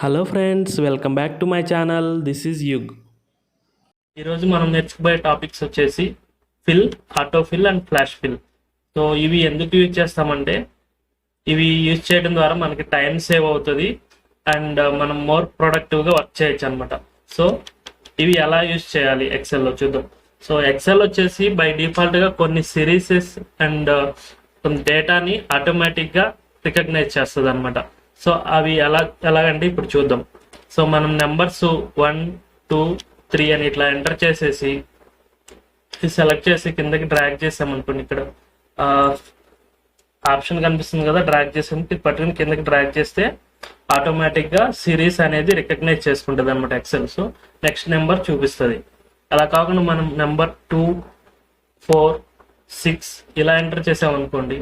Hello friends, welcome back to my channel. This is Yug. ఈరోజు మనం నేర్చుకోబోయే టాపిక్స్ వచ్చేసి fill, autofill and flash fill. So ఇవి ఎందుకు యూజ్ చేస్తామంటే ఇవి యూజ్ చేయడం ద్వారా మనకి టైం సేవ్ అవుతుంది అండ్ మనం మోర్ ప్రొడక్టివ్గా వర్క్ చేయొచ్చు అనమాట. సో ఇవి ఎలా యూజ్ చేయాలి ఎక్సెల్లో చూద్దాం. సో ఎక్సెల్ వచ్చేసి బై డిఫాల్ట్గా కొన్ని సిరీసెస్ అండ్ కొన్ని డేటాని ఆటోమేటిక్గా రికగ్నైజ్ చేస్తుంది అనమాట. సో అవి ఎలాగంటే ఇప్పుడు చూద్దాం. సో మనం నెంబర్స్ 1, 2, 3 అని ఇట్లా ఎంటర్ చేసేసి సెలెక్ట్ చేసి కిందకి డ్రాగ్ చేసామనుకోండి, ఇక్కడ ఆప్షన్ కనిపిస్తుంది కదా, డ్రాగ్ చేసాము, పట్టుకుని కిందకి డ్రాగ్ చేస్తే ఆటోమేటిక్గా సిరీస్ అనేది రికగ్నైజ్ చేసుకుంటుంది అనమాట ఎక్సెల్. సో నెక్స్ట్ నెంబర్ చూపిస్తుంది. అలా కాకుండా మనం నెంబర్ 2, 4, 6 ఇలా ఎంటర్ చేసామనుకోండి,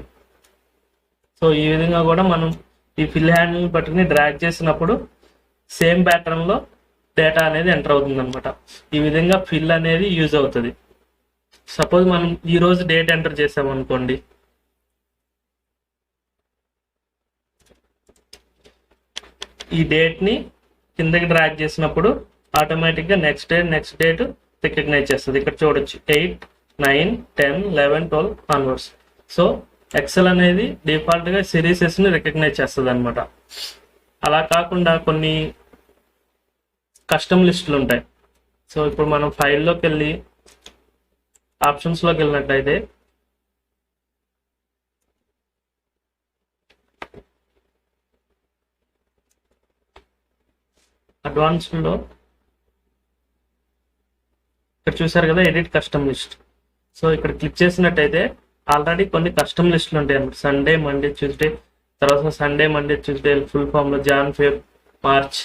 సో ఈ విధంగా కూడా మనం ఈ ఫిల్ హ్యాండిల్ పట్టుకుని డ్రాగ్ చేసినప్పుడు సేమ్ ప్యాటర్న్ లో డేటా అనేది ఎంటర్ అవుతుంది అనమాట. ఈ విధంగా ఫిల్ అనేది యూజ్ అవుతుంది. సపోజ్ మనం ఈ రోజు డేట్ ఎంటర్ చేసామనుకోండి, ఈ డేట్ ని కిందకి డ్రాగ్ చేసినప్పుడు ఆటోమేటిక్ గా నెక్స్ట్ డేట్ రికగ్నైజ్ చేస్తుంది. ఇక్కడ చూడొచ్చు 8, 9, 10, 11, 12 ఆన్వర్డ్స్. సో ఎక్సెల్ అనేది డిఫాల్ట్ గా సిరీసెస్ ని రికగ్నైజ్ చేస్తుంది అనమాట. అలా కాకుండా కొన్ని కస్టమ్ లిస్టులు ఉంటాయి. సో ఇప్పుడు మనం ఫైల్లోకి వెళ్ళి ఆప్షన్స్ లోకి వెళ్ళినట్లయితే అడ్వాన్స్డ్ లో ఇక్కడ చూసారు కదా, ఎడిట్ కస్టమ్ లిస్ట్. సో ఇక్కడ క్లిక్ చేసినట్టయితే ఆల్రెడీ కొన్ని కస్టమ్ లిస్టులు ఉంటాయి అన్నమాట. సండే, మండే, ట్యూస్డే, తర్వాత Sunday, Monday, Tuesday full form లో జాన్, ఫెబ్, మార్చ్,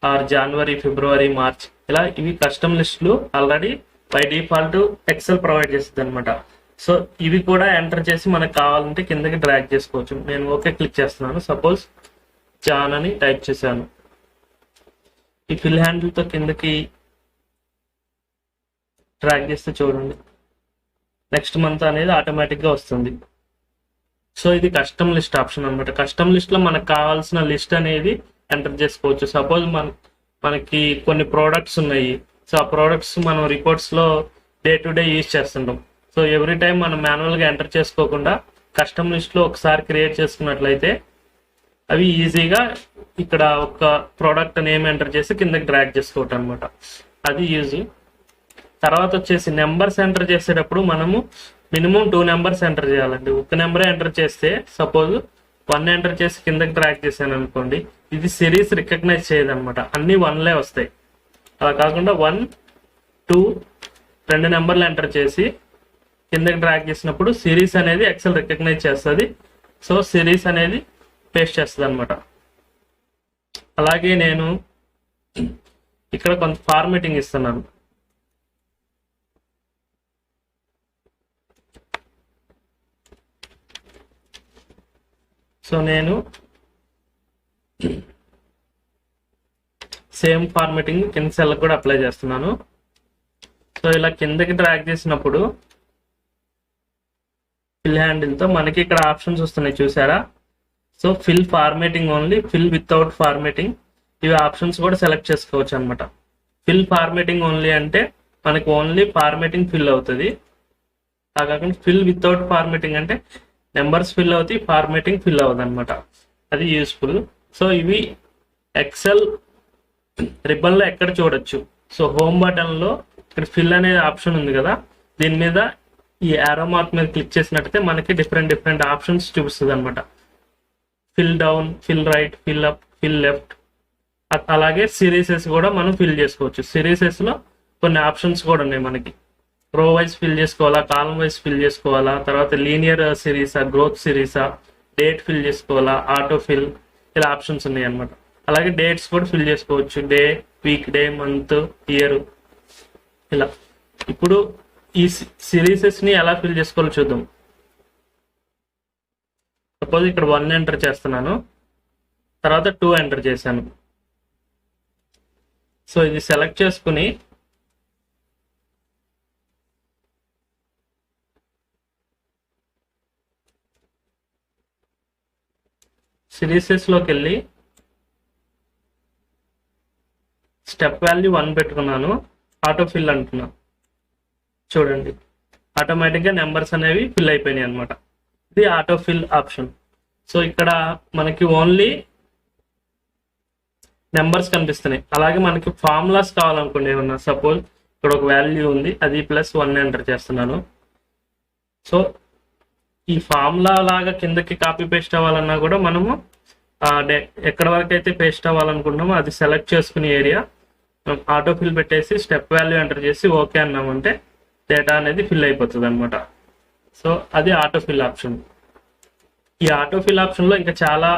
ఆర్ జనవరి, ఫిబ్రవరి, మార్చ్, ఇలా ఇవి కస్టమ్ లిస్టులు already by default Excel provide చేస్తుంది అనమాట. సో ఇవి కూడా ఎంటర్ చేసి మనకు కావాలంటే కిందకి డ్రాగ్ చేసుకోవచ్చు. నేను ఓకే క్లిక్ చేస్తున్నాను. సపోజ్ జాన్ అని టైప్ చేశాను. ఈ ఫిల్ హ్యాండిల్ తో కిందకి డ్రాగ్ చేస్తే చూడండి, నెక్స్ట్ మంత్ అనేది ఆటోమేటిక్ గా వస్తుంది. సో ఇది కస్టమ్ లిస్ట్ ఆప్షన్ అనమాట. కస్టమ్ లిస్ట్ లో మనకు కావాల్సిన లిస్ట్ అనేది ఎంటర్ చేసుకోవచ్చు. సపోజ్ మనకి కొన్ని ప్రోడక్ట్స్ ఉన్నాయి. సో ఆ ప్రోడక్ట్స్ మనం రిపోర్ట్స్ లో డే టు డే యూజ్ చేస్తుంటాం. సో ఎవ్రీ టైం మనం మాన్యువల్ గా ఎంటర్ చేసుకోకుండా కస్టమ్ లిస్ట్ లో ఒకసారి క్రియేట్ చేసుకున్నట్లయితే అవి ఈజీగా ఇక్కడ ఒక ప్రోడక్ట్ నేమ్ ఎంటర్ చేసి కిందకి డ్రాగ్ చేసుకోవటం అనమాట. అది యూజ్. తర్వాత వచ్చేసి నెంబర్స్ ఎంటర్ చేసేటప్పుడు మనము మినిమం 2 నెంబర్స్ ఎంటర్ చేయాలండి. ఒక నెంబరే ఎంటర్ చేస్తే, సపోజ్ 1 ఎంటర్ చేసి కిందకి ట్రాక్ చేశాను అనుకోండి, ఇది సిరీస్ రికగ్నైజ్ చేయదు అనమాట. అన్ని 1లే వస్తాయి. అలా కాకుండా 1, 2 2 నెంబర్లు ఎంటర్ చేసి కిందకి ట్రాక్ చేసినప్పుడు సిరీస్ అనేది ఎక్సెల్ రికగ్నైజ్ చేస్తుంది. సో సిరీస్ అనేది పేస్ట్ చేస్తుంది అనమాట. అలాగే నేను ఇక్కడ కొంత ఫార్మేటింగ్ ఇస్తున్నాను. సో నేను సేమ్ ఫార్మేటింగ్ కింద సెల్ కూడా అప్లై చేస్తున్నాను. సో ఇలా కిందకి డ్రాగ్ చేసినప్పుడు ఫిల్ హ్యాండిల్ తో మనకి ఇక్కడ ఆప్షన్స్ వస్తున్నాయి, చూసారా? So fill formatting only, fill without formatting, ఇవి ఆప్షన్స్ కూడా సెలెక్ట్ చేసుకోవచ్చు అనమాట. ఫిల్ ఫార్మేటింగ్ ఓన్లీ అంటే మనకి ఓన్లీ ఫార్మేటింగ్ ఫిల్ అవుతుంది. కాకుండా ఫిల్ వితౌట్ ఫార్మేటింగ్ అంటే నెంబర్స్ ఫిల్ అవుతాయి, ఫార్మేటింగ్ ఫిల్ అవుతుంది అనమాట. అది యూస్ఫుల్. సో ఇవి ఎక్సెల్ రిబ్బన్ లో ఎక్కడ చూడొచ్చు. సో హోమ్ బటన్ లో ఇక్కడ ఫిల్ అనే ఆప్షన్ ఉంది కదా, దీని మీద ఈ యారో మార్క్ మీద క్లిక్ చేసినట్టయితే మనకి డిఫరెంట్ ఆప్షన్స్ చూపిస్తుంది అనమాట. Fill down, fill right, fill up, fill left. అలాగే సిరీసెస్ కూడా మనం ఫిల్ చేసుకోవచ్చు. సిరీసెస్ లో కొన్ని ఆప్షన్స్ కూడా ఉన్నాయి మనకి. రో వైజ్ ఫిల్ చేసుకోవాలా, కాలం వైజ్ ఫిల్ చేసుకోవాలా, తర్వాత లీనియర్ సిరీసా, గ్రోత్ సిరీసా, డేట్ ఫిల్ చేసుకోవాలా, ఆటో ఫిల్, ఇలా ఆప్షన్స్ ఉన్నాయి అనమాట. అలాగే డేట్స్ కూడా ఫిల్ చేసుకోవచ్చు. Day, week day, month, year, ఇలా. ఇప్పుడు ఈ సిరీసెస్ ని ఎలా ఫిల్ చేసుకోవాలో చూద్దాం. సపోజ్ ఇక్కడ 1 ఎంటర్ చేస్తున్నాను, తర్వాత 2 ఎంటర్ చేశాను. సో ఇది సెలెక్ట్ చేసుకుని సిరీసెస్ లోకి వెళ్ళి స్టెప్ వాల్యూ 1 పెట్టుకున్నాను, ఆటో ఫిల్ అంటున్నా. చూడండి ఆటోమేటిక్గా నెంబర్స్ అనేవి ఫిల్ అయిపోయినాయి అనమాట. ఇది ఆటో ఫిల్ ఆప్షన్. సో ఇక్కడ మనకి ఓన్లీ నెంబర్స్ కనిపిస్తున్నాయి. అలాగే మనకి ఫార్ములాస్ కావాలనుకోండి, ఏమన్నా సపోజ్ ఇక్కడ ఒక వాల్యూ ఉంది, అది +1 ఎంటర్ చేస్తున్నాను. సో ఈ ఫార్ములా లాగా కిందకి కాపీ పేస్ట్ అవ్వాలన్నా కూడా మనము ఎక్కడ వరకు అయితే పేస్ట్ అవ్వాలనుకుంటున్నామో అది సెలెక్ట్ చేసుకునే ఏరియా ఆటో ఫిల్ పెట్టేసి స్టెప్ వాల్యూ ఎంటర్ చేసి ఓకే అన్నామంటే డేటా అనేది ఫిల్ అయిపోతుంది అనమాట. సో అది ఆటో ఫిల్ ఆప్షన్. ఈ ఆటో ఫిల్ ఆప్షన్లో ఇంకా చాలా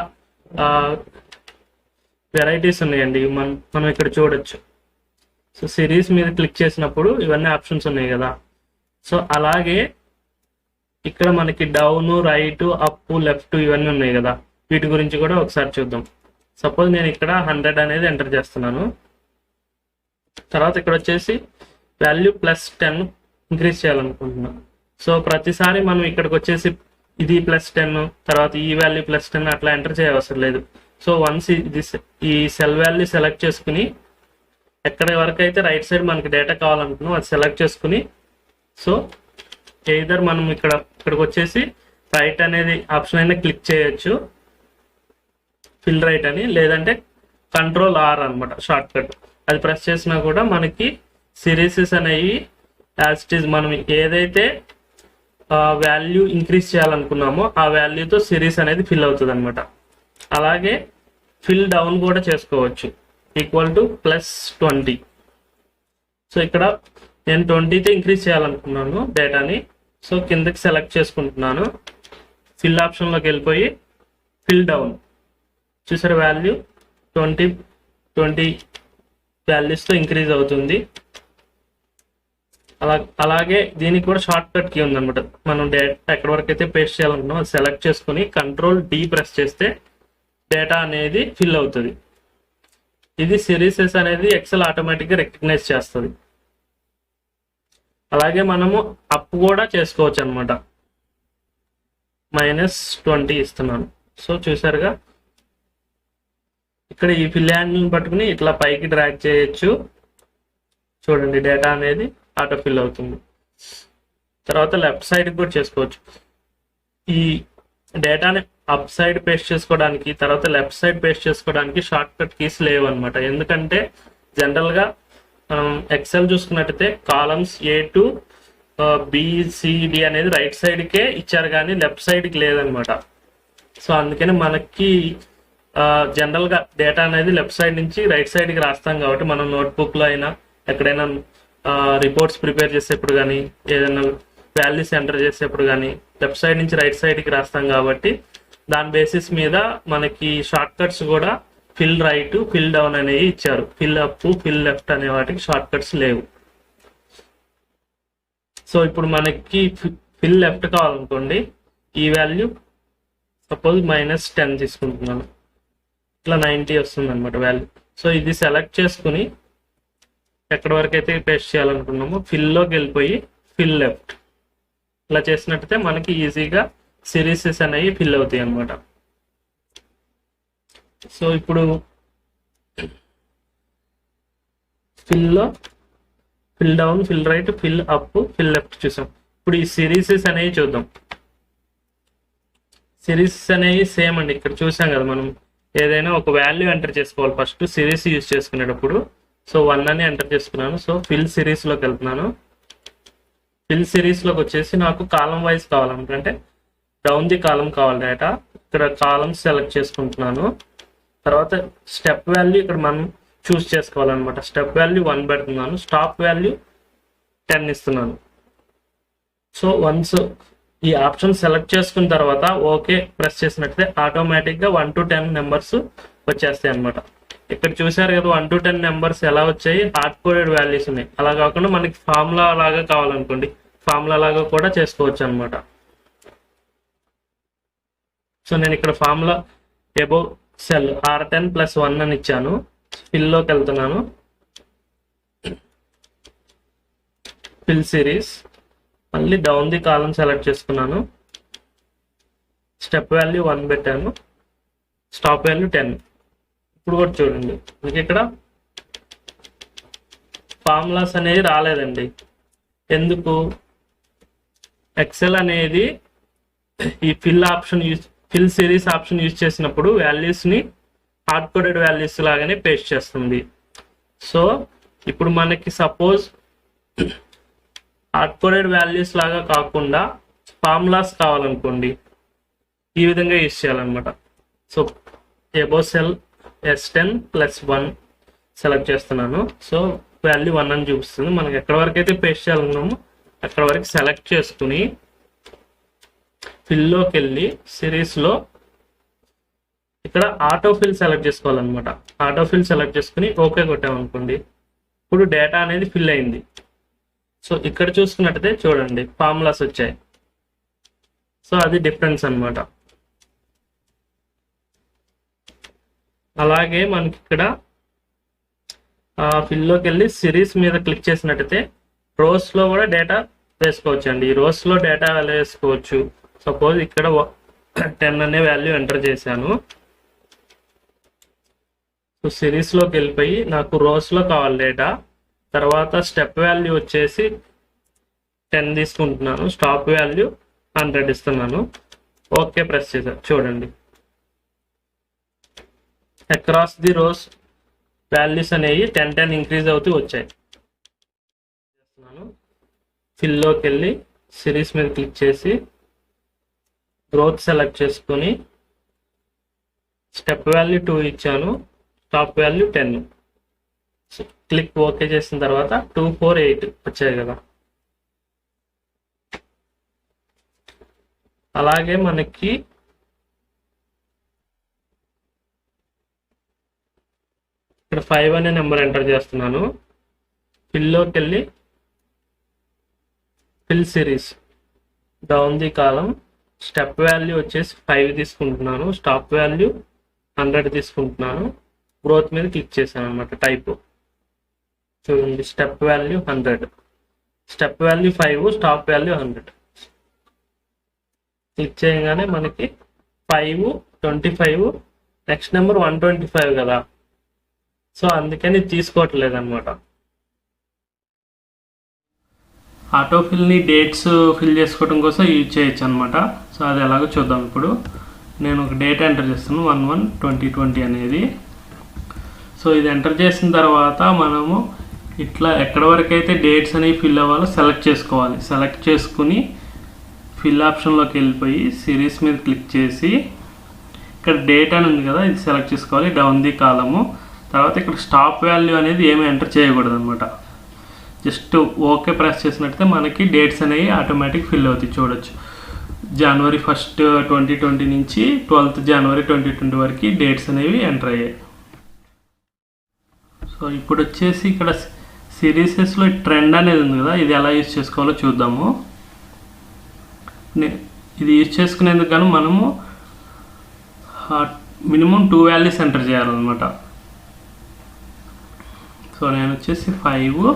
వెరైటీస్ ఉన్నాయండి. మనం ఇక్కడ చూడొచ్చు. సో సిరీస్ మీద క్లిక్ చేసినప్పుడు ఇవన్నీ ఆప్షన్స్ ఉన్నాయి కదా. సో అలాగే ఇక్కడ మనకి డౌన్, రైట్, అప్, లెఫ్ట్ ఇవన్నీ ఉన్నాయి కదా. వీటి గురించి కూడా ఒకసారి చూద్దాం. సపోజ్ నేను ఇక్కడ 100 అనేది ఎంటర్ చేస్తున్నాను. తర్వాత ఇక్కడ వచ్చేసి వాల్యూ +10 ఇంక్రీజ్ చేయాలనుకుంటున్నాను. సో ప్రతిసారి మనం ఇక్కడికి వచ్చేసి ఇది +10 తర్వాత ఈ వాల్యూ +10 అట్లా ఎంటర్ చేయవసరం లేదు. సో వన్స్ ఈ సెల్ వాల్యూ సెలెక్ట్ చేసుకుని ఎక్కడ వరకు అయితే రైట్ సైడ్ మనకి డేటా కావాలనుకున్నాం అది సెలెక్ట్ చేసుకుని, సో ఎయిదర్ మనం ఇక్కడికి వచ్చేసి రైట్ అనేది ఆప్షన్ అయినా క్లిక్ చేయొచ్చు, ఫిల్ రైట్ అని, లేదంటే Ctrl+R అనమాట షార్ట్ కట్. అది ప్రెస్ చేసినా కూడా మనకి సిరీసెస్ అనేవి యాజ్ ఇట్ ఈజ్ మనం ఏదైతే వాల్యూ ఇంక్రీజ్ చేయాలనుకున్నామో ఆ వాల్యూతో సిరీస్ అనేది ఫిల్ అవుతుంది అనమాట. అలాగే ఫిల్ డౌన్ కూడా చేసుకోవచ్చు, =+20. సో ఇక్కడ నేను 20తో ఇంక్రీజ్ చేయాలనుకున్నాను డేటాని. సో కిందకి సెలెక్ట్ చేసుకుంటున్నాను, ఫిల్ ఆప్షన్లోకి వెళ్ళిపోయి ఫిల్ డౌన్ చూసారు, వాల్యూ 20 వాల్యూస్తో ఇంక్రీజ్ అవుతుంది. అలాగే దీనికి కూడా షార్ట్ కట్ కీ ఉందన్నమాట. మనం డేటా ఎక్కడి వరకు అయితే పేస్ట్ చేయాలనుకున్నాం అది సెలెక్ట్ చేసుకుని Ctrl+D ప్రెస్ చేస్తే డేటా అనేది ఫిల్ అవుతుంది. ఇది సిరీసెస్ అనేది ఎక్సెల్ ఆటోమేటిక్గా రికగ్నైజ్ చేస్తుంది. అలాగే మనము అప్ కూడా చేసుకోవచ్చు అనమాట. -20 ఇస్తున్నాను. సో చూసారుగా ఇక్కడ ఈ ఫిల్ హ్యాండిల్ని పట్టుకుని ఇట్లా పైకి డ్రాగ్ చేయొచ్చు. చూడండి డేటా అనేది ఆటో ఫిల్ అవుతుంది. తర్వాత లెఫ్ట్ సైడ్ కూడా చేసుకోవచ్చు. ఈ డేటాని అప్ సైడ్ పేస్ట్ చేసుకోవడానికి, తర్వాత లెఫ్ట్ సైడ్ పేస్ట్ చేసుకోవడానికి షార్ట్ కట్ కీస్ లేవు అనమాట. ఎందుకంటే జనరల్గా ఎక్సెల్ చూసుకున్నట్టయితే columns A to B, C, D అనేది రైట్ సైడ్కే ఇచ్చారు కానీ లెఫ్ట్ సైడ్కి లేదనమాట. సో అందుకని మనకి జనరల్గా డేటా అనేది లెఫ్ట్ సైడ్ నుంచి రైట్ సైడ్కి రాస్తాం కాబట్టి మనం నోట్బుక్లో అయినా ఎక్కడైనా రిపోర్ట్స్ ప్రిపేర్ చేసేప్పుడు కానీ ఏదైనా వాల్యూస్ ఎంటర్ చేసేప్పుడు కానీ లెఫ్ట్ సైడ్ నుంచి రైట్ సైడ్కి రాస్తాం కాబట్టి దాని బేసిస్ మీద మనకి షార్ట్ కట్స్ కూడా ఫిల్ రైట్, ఫిల్ డౌన్ అనేవి ఇచ్చారు. ఫిల్ అప్, ఫిల్ లెఫ్ట్ అనే వాటికి షార్ట్ కట్స్ లేవు. సో ఇప్పుడు మనకి ఫిల్ లెఫ్ట్ కావాలనుకోండి, ఈ వాల్యూ సపోజ్ -10 తీసుకుంటున్నాను, ఇట్లా 90 వస్తుంది అనమాట వాల్యూ. సో ఇది సెలెక్ట్ చేసుకుని ఎక్కడి వరకు అయితే పేస్ట్ చేయాలనుకున్నామో ఫిల్లోకి వెళ్ళిపోయి ఫిల్ లెఫ్ట్ ఇలా చేసినట్టయితే మనకి ఈజీగా సిరీసెస్ అనేవి ఫిల్ అవుతాయి అనమాట. సో ఇప్పుడు ఫిల్లో fill down, fill right, fill up, fill left చూసాం. ఇప్పుడు ఈ సిరీసెస్ అనేవి చూద్దాం. సిరీసెస్ అనేవి సేమ్ అండి. ఇక్కడ చూసాం కదా, మనం ఏదైనా ఒక వాల్యూ ఎంటర్ చేసుకోవాలి ఫస్ట్ సిరీస్ యూజ్ చేసుకునేటప్పుడు. సో 1 అని ఎంటర్ చేసుకున్నాను. సో ఫిల్ సిరీస్లోకి వెళ్తున్నాను. ఫిల్ సిరీస్లోకి వచ్చేసి నాకు కాలం వైజ్ కావాలనుకుంటే డౌన్ ది కాలం కావాలి డేటా. ఇక్కడ కాలమ్స్ సెలెక్ట్ చేసుకుంటున్నాను. తర్వాత స్టెప్ వాల్యూ ఇక్కడ మనం చూస్ చేసుకోవాలన్నమాట. స్టెప్ వాల్యూ 1 పెడుతున్నాను, స్టాప్ వాల్యూ 10 ఇస్తున్నాను. సో వన్స్ ఈ ఆప్షన్ సెలెక్ట్ చేసుకున్న తర్వాత ఓకే ప్రెస్ చేసినట్లయితే ఆటోమేటిక్గా 1 to 10 నెంబర్స్ వచ్చేస్తాయి అనమాట. ఇక్కడ చూసారు కదా 1 to 10 నెంబర్స్ ఎలా వచ్చాయి, హార్డ్ కోడెడ్ వాల్యూస్ ఉన్నాయి. అలా కాకుండా మనకి ఫార్ములా లాగా కావాలనుకోండి, ఫార్ములా లాగా కూడా చేసుకోవచ్చు అనమాట. సో నేను ఇక్కడ ఫార్ములా అబోవ్ సెల్ R10+1 అని ఇచ్చాను. ఫిల్లోకి వెళ్తున్నాను, ఫిల్ సిరీస్, మళ్ళీ డౌన్ ది కాలం సెలెక్ట్ చేసుకున్నాను, స్టెప్ వాల్యూ 1 పెట్టాను, స్టాప్ వాల్యూ 10. ఇప్పుడు కూడా చూడండి మీకు ఇక్కడ ఫార్ములాస్ అనేది రాలేదండి. ఎందుకు? ఎక్సెల్ అనేది ఈ ఫిల్ సిరీస్ ఆప్షన్ యూజ్ చేసినప్పుడు వాల్యూస్ని హార్డ్ కోడెడ్ వాల్యూస్ లాగానే పేస్ట్ చేస్తుంది. సో ఇప్పుడు మనకి సపోజ్ హార్డ్ కోడెడ్ వాల్యూస్ లాగా కాకుండా ఫార్ములాస్ కావాలనుకోండి, ఈ విధంగా యూజ్ చేయాలన్నమాట. So above cell S10+1 select చేస్తున్నాను. సో వాల్యూ 1 అని చూపిస్తుంది. మనకి ఎక్కడ వరకు అయితే పేస్ట్ చేయాలనుకున్నామో అక్కడ వరకు సెలెక్ట్ చేసుకుని ఫిల్లోకి వెళ్ళి సిరీస్లో ఇక్కడ ఆటోఫిల్ సెలెక్ట్ చేసుకోవాలన్నమాట. ఆటోఫిల్ సెలెక్ట్ చేసుకుని ఓకే కొట్టామనుకోండి, ఇప్పుడు డేటా అనేది ఫిల్ అయింది. సో ఇక్కడ చూసుకున్నట్టయితే చూడండి ఫార్ములాస్ వచ్చాయి. సో అది డిఫరెన్స్ అన్నమాట. అలాగే మనకి ఇక్కడ ఫిల్లోకి వెళ్ళి సిరీస్ మీద క్లిక్ చేసినట్టయితే రోస్లో కూడా డేటా వేసుకోవచ్చు అండి. ఈ రోస్లో డేటా వాల్యూ వేసుకోవచ్చు. సపోజ్ ఇక్కడ 10 అనే వాల్యూ ఎంటర్ చేశాను. సో సిరీస్లోకి వెళ్ళిపోయి నాకు రోస్లో కావాలి డేటా. తర్వాత స్టెప్ వాల్యూ వచ్చేసి 10 తీసుకుంటున్నాను. స్టాప్ వాల్యూ 100 ఇస్తున్నాను. ఓకే ప్రెస్ చేశాను. చూడండి అక్రాస్ ది రోస్ వాల్యూస్ అనేవి 10 ఇంక్రీజ్ అవుతూ వచ్చాయి. ఫిల్లోకి వెళ్ళి సిరీస్ మీద క్లిక్ చేసి గ్రోత్ సెలెక్ట్ చేసుకుని స్టెప్ వాల్యూ 2 ఇచ్చాను. Top value 10. క్లిక్ ఓకే చేసిన తర్వాత 248 వచ్చాయి కదా. అలాగే మనకి ఇక్కడ 5 అనే నెంబర్ ఎంటర్ చేస్తున్నాను. ఫిల్లోకి వెళ్ళి fill series down the column step value వచ్చేసి 5 తీసుకుంటున్నాను. స్టాప్ వాల్యూ 100 తీసుకుంటున్నాను. గ్రోత్ మీద క్లిక్ చేశాను అనమాట. టైప్ చూడండి step value 100, step value 5, stop value 100. Click చేయగానే మనకి 5, 25, నెక్స్ట్ నెంబర్ 125 కదా. సో అందుకని తీసుకోవట్లేదు అనమాట. ఆటోఫిల్ని డేట్స్ ఫిల్ చేసుకోవడం కోసం యూజ్ చేయొచ్చు అనమాట. సో అది ఎలాగో చూద్దాం. ఇప్పుడు నేను ఒక డేట్ ఎంటర్ చేస్తాను 1/1/2020 అనేది. సో ఇది ఎంటర్ చేసిన తర్వాత మనము ఇట్లా ఎక్కడి వరకు అయితే డేట్స్ అనేవి ఫిల్ అవ్వాలో సెలెక్ట్ చేసుకోవాలి. సెలెక్ట్ చేసుకుని ఫిల్ ఆప్షన్లోకి వెళ్ళిపోయి సిరీస్ మీద క్లిక్ చేసి ఇక్కడ డేట్ అని ఉంది కదా, ఇది సెలెక్ట్ చేసుకోవాలి. డౌన్ ది కాలము. తర్వాత ఇక్కడ స్టాప్ వాల్యూ అనేది ఏమీ ఎంటర్ చేయకూడదు అనమాట. జస్ట్ ఓకే ప్రెస్ చేసినట్టయితే మనకి డేట్స్ అనేవి ఆటోమేటిక్ ఫిల్ అవుతాయి. చూడొచ్చు January 1st 2020 నుంచి 12th January 2020 వరకు డేట్స్ అనేవి ఎంటర్ అయ్యాయి. సో ఇప్పుడు వచ్చేసి ఇక్కడ సిరీసెస్లో ట్రెండ్ అనేది ఉంది కదా, ఇది ఎలా యూజ్ చేసుకోవాలో చూద్దాము. ఇది యూజ్ చేసుకునేందుకు గాను మనము మినిమం 2 వాల్యూస్ ఎంటర్ చేయాలన్నమాట. సో నేను వచ్చేసి 5,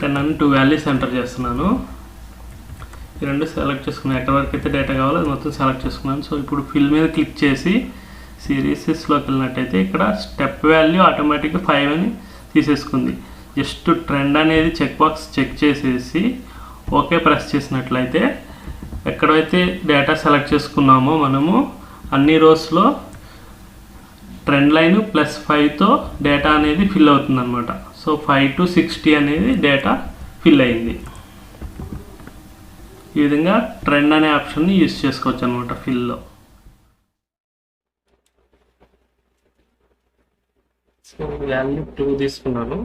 10 అని 2 వాల్యూస్ ఎంటర్ చేస్తున్నాను. ఈ రెండు సెలెక్ట్ చేసుకున్నాను. ఎక్కడి వరకు అయితే డేటా కావాలో అది మొత్తం సెలెక్ట్ చేసుకున్నాను. సో ఇప్పుడు ఫిల్ మీద క్లిక్ చేసి సిరీసెస్లోకి వెళ్ళినట్టయితే ఇక్కడ స్టెప్ వాల్యూ ఆటోమేటిక్గా 5 అని తీసేసుకుంది. జస్ట్ ట్రెండ్ అనేది చెక్ బాక్స్ చెక్ చేసేసి ఓకే ప్రెస్ చేసినట్లయితే ఎక్కడైతే డేటా సెలెక్ట్ చేసుకున్నామో మనము అన్ని రోస్లో ట్రెండ్ లైన్ +5తో డేటా అనేది ఫిల్ అవుతుంది అనమాట. సో 5 to 60 అనేది డేటా ఫిల్ అయింది. ఈ విధంగా ట్రెండ్ అనే ఆప్షన్ని యూజ్ చేసుకోవచ్చు అనమాట ఫిల్లో. సో వాల్యూ 2 తీసుకున్నాను.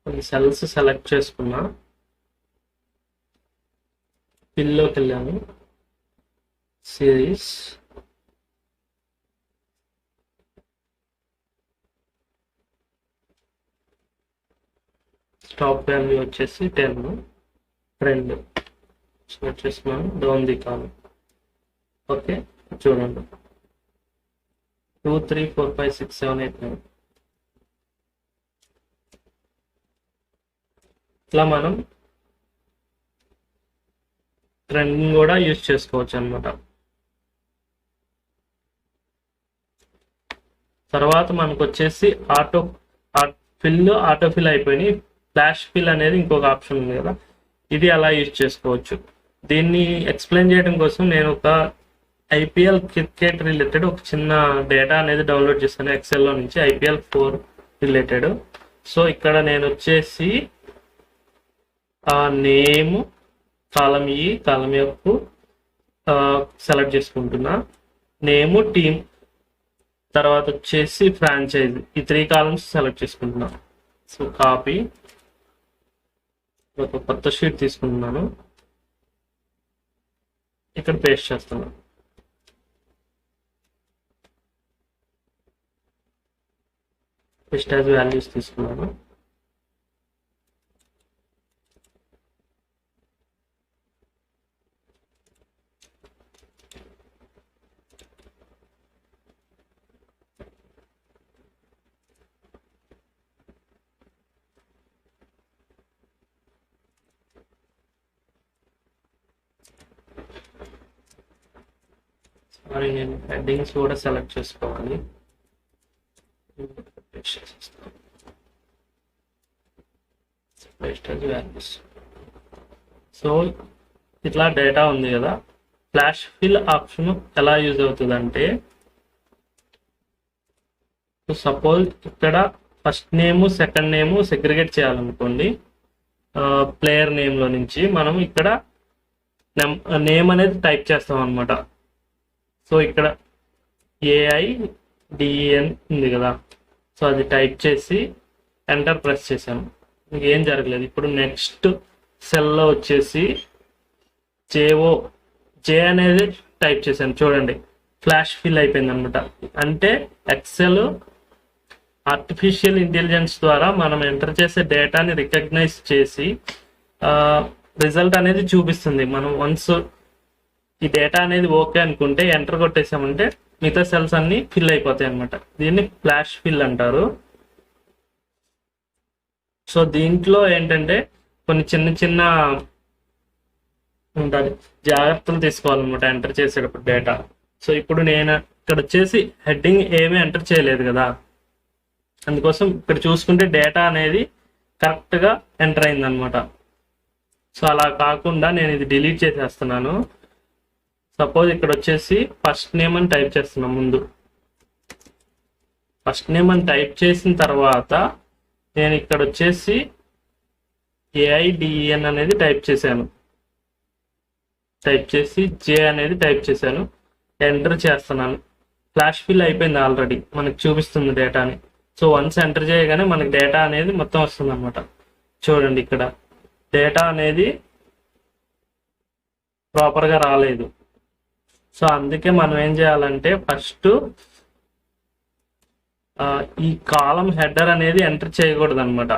కొన్ని సెల్స్ సెలెక్ట్ చేసుకున్నా. ఫిల్లోకి వెళ్ళాను. సిరీస్ స్టాప్ వాల్యూ వచ్చేసి 10, ట్రెండ్ సెలెక్ట్ చేసుకున్నాను. Down the column. ఓకే చూడండి 2, 3, 4, 5, 6, 7, 8, 9. ఇట్లా మనం ట్రెండ్ కూడా యూజ్ చేసుకోవచ్చు అనమాట. తర్వాత మనకు వచ్చేసి ఫిల్ ఆటో ఫిల్ అయిపోయినాయి. ఫ్లాష్ ఫిల్ అనేది ఇంకొక ఆప్షన్ ఉంది కదా, ఇది అలా యూజ్ చేసుకోవచ్చు. దీన్ని ఎక్స్ప్లెయిన్ చేయడం కోసం నేను ఒక ఐపీఎల్ క్రికెట్ రిలేటెడ్ ఒక చిన్న డేటా అనేది డౌన్లోడ్ చేశాను ఎక్సెల్లో నుంచి, IPL4 రిలేటెడ్. సో ఇక్కడ నేను వచ్చేసి ఆ నేమ్ కాలం కాలం యొక్క సెలెక్ట్ చేసుకుంటున్నా. నేమ్, టీమ్, తర్వాత వచ్చేసి ఫ్రాంచైజ్, ఈ 3 కాలమ్స్ సెలెక్ట్ చేసుకుంటున్నా. సో కాపీ, ఒక కొత్త షీట్ తీసుకుంటున్నాను, ఇక్కడ పేస్ట్ చేస్తున్నాను. పేస్ట్ యాజ్ వాల్యూస్ తీసుకున్నాను. మరి నేను హెడ్డింగ్స్ కూడా సెలెక్ట్ చేసుకోవాలి. సో ఇట్లా డేటా ఉంది కదా, ఫ్లాష్ ఫిల్ ఆప్షన్ ఎలా యూజ్ అవుతుంది అంటే, సపోజ్ ఇక్కడ first name second name segregate చేయాలనుకోండి, ప్లేయర్ నేమ్లో నుంచి మనం ఇక్కడ నేమ్ అనేది టైప్ చేస్తాం అనమాట. సో ఇక్కడ AIDEN ఉంది కదా, సో అది టైప్ చేసి ఎంటర్ ప్రెస్ చేశాను, ఏం జరగలేదు. ఇప్పుడు నెక్స్ట్ సెల్లో వచ్చేసి జే అనేది టైప్ చేశాను, చూడండి ఫ్లాష్ ఫిల్ అయిపోయింది అనమాట. అంటే ఎక్సెల్ ఆర్టిఫిషియల్ ఇంటెలిజెన్స్ ద్వారా మనం ఎంటర్ చేసే డేటాని రికగ్నైజ్ చేసి రిజల్ట్ అనేది చూపిస్తుంది. మనం వన్స్ ఈ డేటా అనేది ఓకే అనుకుంటే ఎంటర్ కొట్టేసామంటే మిగతా సెల్స్ అన్ని ఫిల్ అయిపోతాయి అనమాట. దీన్ని ఫ్లాష్ ఫిల్ అంటారు. సో దీంట్లో ఏంటంటే కొన్ని చిన్న ఉంటుంది, జాగ్రత్తలు తీసుకోవాలన్నమాట ఎంటర్ చేసేటప్పుడు డేటా. సో ఇప్పుడు నేను ఇక్కడ వచ్చేసి హెడ్డింగ్ ఏమీ ఎంటర్ చేయలేదు కదా, అందుకోసం ఇక్కడ చూసుకుంటే డేటా అనేది కరెక్ట్గా ఎంటర్ అయింది అనమాట. సో అలా కాకుండా నేను ఇది డిలీట్ చేసేస్తున్నాను. సపోజ్ ఇక్కడ వచ్చేసి ఫస్ట్ నేమ్ అని టైప్ చేస్తున్నాం. ముందు ఫస్ట్ నేమ్ అని టైప్ చేసిన తర్వాత నేను ఇక్కడ వచ్చేసి AIDEN అనేది టైప్ చేశాను, టైప్ చేసి జే అనేది టైప్ చేశాను, ఎంటర్ చేస్తున్నాను. ఫ్లాష్ ఫిల్ అయిపోయింది ఆల్రెడీ, మనకి చూపిస్తుంది డేటాని. సో వన్స్ ఎంటర్ చేయగానే మనకి డేటా అనేది మొత్తం వస్తుంది అనమాట. చూడండి ఇక్కడ డేటా అనేది ప్రాపర్గా రాలేదు. సో అందుకే మనం ఏం చేయాలంటే ఫస్ట్ ఈ కాలం హెడర్ అనేది ఎంటర్ చేయకూడదు అనమాట.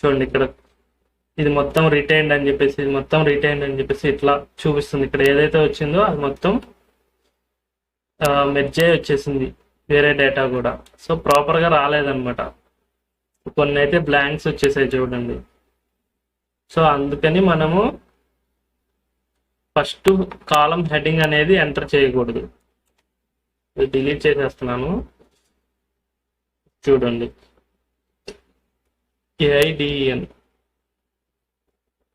చూడండి ఇక్కడ ఇది మొత్తం రిటైన్డ్ అని చెప్పేసి, ఇది మొత్తం రిటైన్డ్ అని చెప్పేసి ఇట్లా చూపిస్తుంది. ఇక్కడ ఏదైతే వచ్చిందో అది మొత్తం మెర్జ్ అయ్యి వచ్చేసింది వేరే డేటా కూడా. సో ప్రాపర్గా రాలేదన్నమాట, కొన్ని అయితే బ్లాంక్స్ వచ్చేసాయి చూడండి. సో అందుకని మనము ఫస్ట్ కాలం హెడ్డింగ్ అనేది ఎంటర్ చేయకూడదు. డిలీట్ చేసేస్తున్నాను. చూడండి AIDEN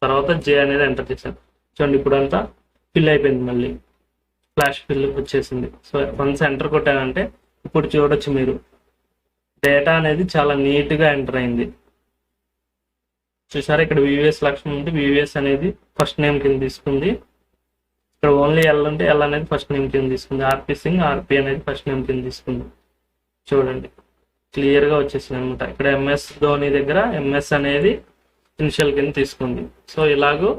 తర్వాత జే అనేది ఎంటర్ చేశాను. చూడండి ఇప్పుడు అంతా ఫిల్ అయిపోయింది, మళ్ళీ ఫ్లాష్ ఫిల్ వచ్చేసింది. సో వన్స్ ఎంటర్ కొట్టానంటే ఇప్పుడు చూడొచ్చు మీరు డేటా అనేది చాలా నీట్గా ఎంటర్ అయింది. చూసారా ఇక్కడ VVS లక్షణం ఉంటే VVS అనేది ఫస్ట్ నేమ్ కింద తీసుకుంది. ఇక్కడ ఓన్లీ L ఉంటే L అనేది ఫస్ట్ నేమ్ కింద తీసుకుంది. RP సింగ్ RP అనేది ఫస్ట్ నేమ్ కింద తీసుకుంది. చూడండి క్లియర్గా వచ్చేసింది అనమాట. ఇక్కడ MS ధోని దగ్గర MS అనేది ఇనిషియల్ కింద తీసుకుంది. సో ఇలాగూ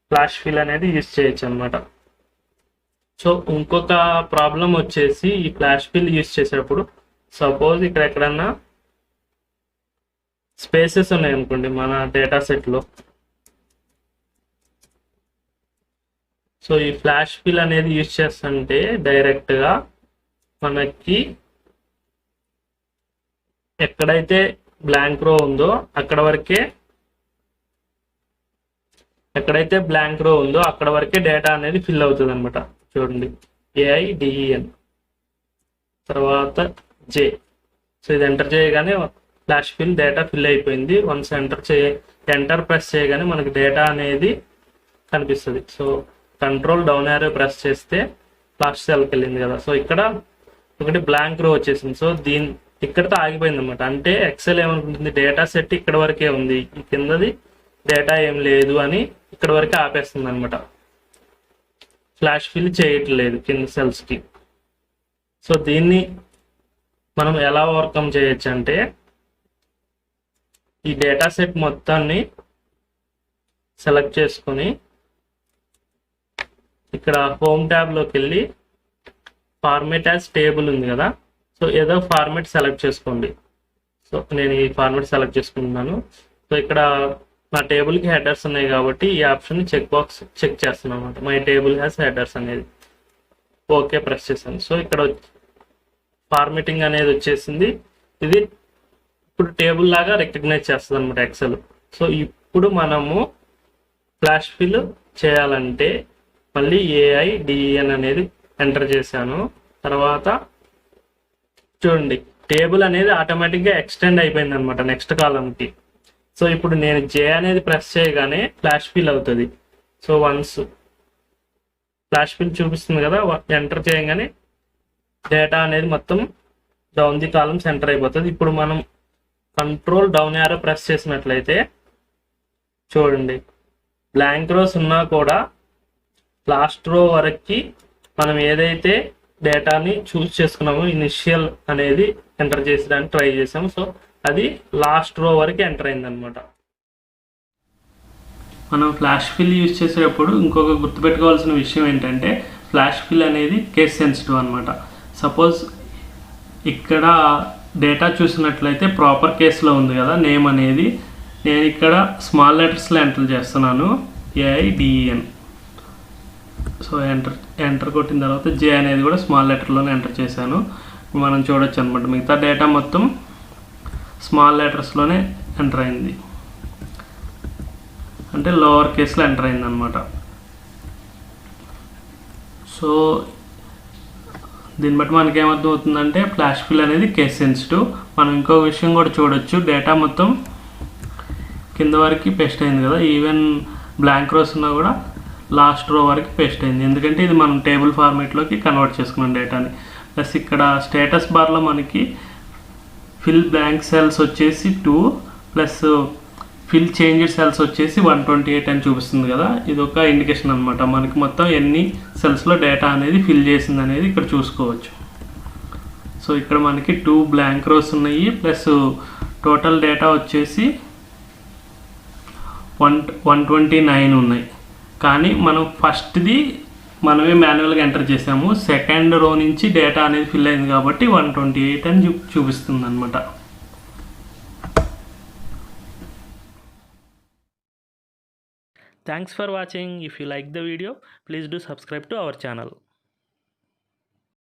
ఫ్లాష్ ఫిల్ అనేది యూజ్ చేయొచ్చు అనమాట. సో ఇంకొక ప్రాబ్లం వచ్చేసి ఈ ఫ్లాష్ ఫిల్ యూజ్ చేసేటప్పుడు సపోజ్ ఇక్కడ ఎక్కడన్నా స్పేసెస్ ఉన్నాయి అనుకోండి మన డేటా సెట్లో. సో ఈ ఫ్లాష్ ఫిల్ అనేది యూజ్ చేస్తుంటే డైరెక్ట్గా మనకి ఎక్కడైతే బ్లాంక్ రో ఉందో అక్కడ వరకే, ఎక్కడైతే బ్లాంక్ రో ఉందో అక్కడ వరకే డేటా అనేది ఫిల్ అవుతుంది అనమాట. చూడండి AIDEN తర్వాత జే. సో ఇది ఎంటర్ చేయగానే ఫ్లాష్ ఫిల్ డేటా ఫిల్ అయిపోయింది. వన్స్ ఎంటర్ ప్రెస్ చేయగానే మనకి డేటా అనేది కనిపిస్తుంది. So control down arrow press చేస్తే లాస్ట్ సెల్కి వెళ్ళింది కదా. సో ఇక్కడ ఒకటి బ్లాంక్ రో వచ్చేసింది. సో ఇక్కడతో ఆగిపోయింది అనమాట. అంటే ఎక్సెల్ ఏమనుకుంటుంది, డేటా సెట్ ఇక్కడ వరకే ఉంది, ఈ కిందది డేటా ఏం లేదు అని ఇక్కడ వరకే ఆపేస్తుంది అనమాట. ఫ్లాష్ ఫిల్ చేయట్లేదు కింద సెల్స్కి. సో దీన్ని మనం ఎలా ఓవర్కమ్ చేయొచ్చు అంటే, ఈ డేటా సెట్ మొత్తాన్ని సెలెక్ట్ చేసుకొని ఇక్కడ హోమ్ ట్యాబ్లోకి వెళ్ళి ఫార్మేట్ యాజ్ టేబుల్ ఉంది కదా. సో ఏదో ఫార్మేట్ సెలెక్ట్ చేసుకోండి. సో నేను ఈ ఫార్మేట్ సెలెక్ట్ చేసుకుంటున్నాను. సో ఇక్కడ నా టేబుల్కి హెడర్స్ ఉన్నాయి కాబట్టి ఈ ఆప్షన్ చెక్ బాక్స్ చెక్ చేస్తున్నాను అనమాట. మై టేబుల్ హ్యాస్ హెడర్స్ అనేది ఓకే ప్రెస్ చేశాను. సో ఇక్కడ ఫార్మేటింగ్ అనేది వచ్చేసింది. ఇది ఇప్పుడు టేబుల్ లాగా రికగ్నైజ్ చేస్తుంది అనమాట ఎక్సెల్. సో ఇప్పుడు మనము ఫ్లాష్ ఫిల్ చేయాలంటే మళ్ళీ AIDEN అనేది ఎంటర్ చేశాను. తర్వాత చూడండి టేబుల్ అనేది ఆటోమేటిక్గా ఎక్స్టెండ్ అయిపోయింది అనమాట నెక్స్ట్ కాలంకి. సో ఇప్పుడు నేను J అనేది ప్రెస్ చేయగానే ఫ్లాష్ ఫిల్ అవుతుంది. సో వన్స్ ఫ్లాష్ ఫిల్ చూపిస్తుంది కదా, ఎంటర్ చేయగానే డేటా అనేది మొత్తం డౌన్ ది కాలమ్స్ ఎంటర్ అయిపోతుంది. ఇప్పుడు మనం కంట్రోల్ డౌన్ యారో ప్రెస్ చేసినట్లయితే చూడండి బ్లాంక్ రోస్ ఉన్నా కూడా లాస్ట్ రో వరకు మనం ఏదైతే డేటాని చూస్ చేసుకున్నామో ఇనిషియల్ అనేది ఎంటర్ చేసేదానికి ట్రై చేసాము. సో అది లాస్ట్ రో వరకు ఎంటర్ అయింది అనమాట. మనం ఫ్లాష్ ఫిల్ యూజ్ చేసేటప్పుడు ఇంకొక గుర్తుపెట్టుకోవాల్సిన విషయం ఏంటంటే, ఫ్లాష్ ఫిల్ అనేది కేస్ సెన్సిటివ్ అనమాట. సపోజ్ ఇక్కడ డేటా చూసినట్లయితే ప్రాపర్ కేసులో ఉంది కదా నేమ్ అనేది, నేను ఇక్కడ స్మాల్ లెటర్స్లో ఎంటర్ చేస్తున్నాను AIDEN. సో ఎంటర్ కొట్టిన తర్వాత J అనేది కూడా స్మాల్ లెటర్లోనే ఎంటర్ చేశాను. మనం చూడొచ్చు అనమాట మిగతా డేటా మొత్తం స్మాల్ లెటర్స్లోనే ఎంటర్ అయింది, అంటే లోవర్ కేసులో ఎంటర్ అయింది అనమాట. సో దీన్ని బట్టి మనకి ఏమర్థం అవుతుందంటే ఫ్లాష్ ఫిల్ అనేది కేస్ సెన్సిటివ్. మనం ఇంకో విషయం కూడా చూడొచ్చు, డేటా మొత్తం కింద వరకు పేస్ట్ అయింది కదా, ఈవెన్ బ్లాంక్ రోస్ ఉన్నా కూడా లాస్ట్ రో వరకు పేస్ట్ అయింది. ఎందుకంటే ఇది మనం టేబుల్ ఫార్మేట్లోకి కన్వర్ట్ చేసుకున్నాం డేటాని. ప్లస్ ఇక్కడ స్టేటస్ బార్లో మనకి ఫిల్ బ్లాంక్ సెల్స్ వచ్చేసి 2 ప్లస్ ఫిల్ చేంజ్డ్ సెల్స్ వచ్చేసి 128 అని చూపిస్తుంది కదా. ఇది ఒక ఇండికేషన్ అనమాట, మనకి మొత్తం ఎన్ని సెల్స్లో డేటా అనేది ఫిల్ చేసింది అనేది ఇక్కడ చూసుకోవచ్చు. సో ఇక్కడ మనకి 2 బ్లాంక్ రోస్ ఉన్నాయి, ప్లస్ టోటల్ డేటా వచ్చేసి 129 ఉన్నాయి. కానీ మనం ఫస్ట్ది మనమే మాన్యువల్గా ఎంటర్ చేసాము, సెకండ్ రో నుంచి డేటా అనేది ఫిల్ అయింది కాబట్టి 128 అని చూపిస్తుంది అనమాట. Thanks for watching. If you like the video, please do subscribe to our channel.